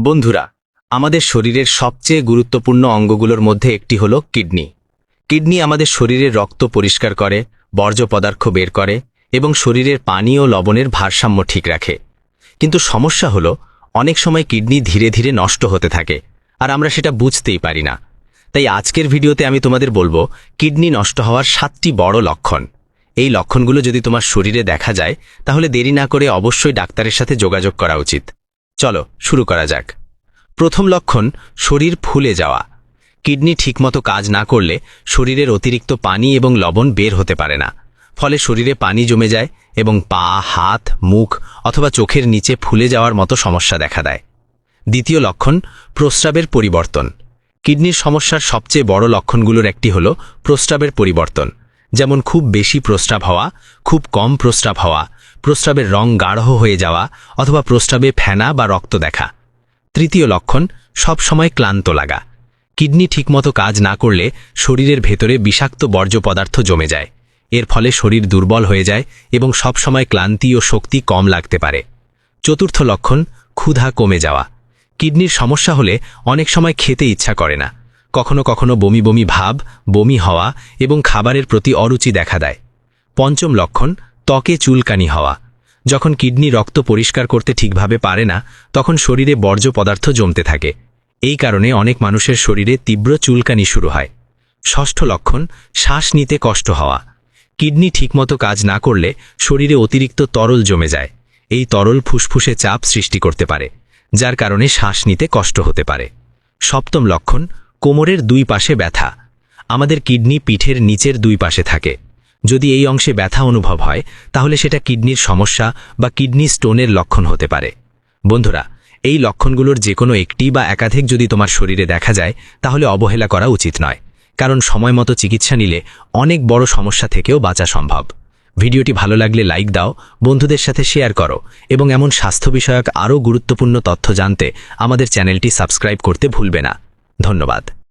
বন্ধুরা, আমাদের শরীরের সবচেয়ে গুরুত্বপূর্ণ অঙ্গগুলোর মধ্যে একটি হলো কিডনি। কিডনি আমাদের শরীরের রক্ত পরিষ্কার করে, বর্জ্য পদার্থ বের করে এবং শরীরের পানি ও লবণের ভারসাম্য ঠিক রাখে। কিন্তু সমস্যা হলো অনেক সময় কিডনি ধীরে ধীরে নষ্ট হতে থাকে আর আমরা সেটা বুঝতেই পারি না। তাই আজকের ভিডিওতে আমি তোমাদের বলবো কিডনি নষ্ট হওয়ার 7টি বড় লক্ষণ। এই লক্ষণগুলো যদি তোমার শরীরে দেখা যায় তাহলে দেরি না করে অবশ্যই ডাক্তারের সাথে যোগাযোগ করা উচিত। চলো শুরু করা যাক। প্রথম লক্ষণ, শরীর ফুলে যাওয়া। কিডনি ঠিকমতো কাজ না করলে শরীরের অতিরিক্ত পানি এবং লবণ বের হতে পারে না, ফলে শরীরে পানি জমে যায় এবং পা, হাত, মুখ অথবা চোখের নিচে ফুলে যাওয়ার মতো সমস্যা দেখা দেয়। দ্বিতীয় লক্ষণ, প্রস্রাবের পরিবর্তন। কিডনির সমস্যার সবচেয়ে বড় লক্ষণগুলোর একটি হল প্রস্রাবের পরিবর্তন, যেমন খুব বেশি প্রস্রাব হওয়া, খুব কম প্রস্রাব হওয়া, প্রস্রাবের রং গাঢ় হয়ে যাওয়া অথবা প্রস্রাবে ফেনা বা রক্ত দেখা। তৃতীয় লক্ষণ, সব সময় ক্লান্ত লাগা। কিডনি ঠিকমতো কাজ না করলে শরীরের ভেতরে বিষাক্ত বর্জ্য পদার্থ জমে যায়। এর ফলে শরীর দুর্বল হয়ে যায় এবং সব সময় ক্লান্তি ও শক্তি কম লাগতে পারে। চতুর্থ লক্ষণ, ক্ষুধা কমে যাওয়া। কিডনির সমস্যা হলে অনেক সময় খেতে ইচ্ছা করে না, কখনো কখনো বমি বমি ভাব, বমি হওয়া এবং খাবারের প্রতি অরুচি দেখা দেয়। পঞ্চম লক্ষণ, ত্বকে চুলকানি হওয়া। যখন কিডনি রক্ত পরিষ্কার করতে ঠিকভাবে পারে না তখন শরীরে বর্জ্য পদার্থ জমতে থাকে। এই কারণে অনেক মানুষের শরীরে তীব্র চুলকানি শুরু হয়। ষষ্ঠ লক্ষণ, শ্বাস নিতে কষ্ট হওয়া। কিডনি ঠিকমতো কাজ না করলে শরীরে অতিরিক্ত তরল জমে যায়। এই তরল ফুসফুসে চাপ সৃষ্টি করতে পারে, যার কারণে শ্বাস নিতে কষ্ট হতে পারে। সপ্তম লক্ষণ, কোমরের দুই পাশে ব্যথা। আমাদের কিডনি পিঠের নিচের দুই পাশে থাকে। যদি এই অংশে ব্যথা অনুভব হয় তাহলে সেটা কিডনির সমস্যা বা কিডনি স্টোনের লক্ষণ হতে পারে। বন্ধুরা, এই লক্ষণগুলোর যে কোনো একটি বা একাধিক যদি তোমার শরীরে দেখা যায় তাহলে অবহেলা করা উচিত নয়, কারণ সময় মতো চিকিৎসা নিলে অনেক বড় সমস্যা থেকেও বাঁচা সম্ভব। ভিডিওটি ভালো লাগলে লাইক দাও, বন্ধুদের সাথে শেয়ার করো এবং এমন স্বাস্থ্য বিষয়ক আরও গুরুত্বপূর্ণ তথ্য জানতে আমাদের চ্যানেলটি সাবস্ক্রাইব করতে ভুলবে না। ধন্যবাদ।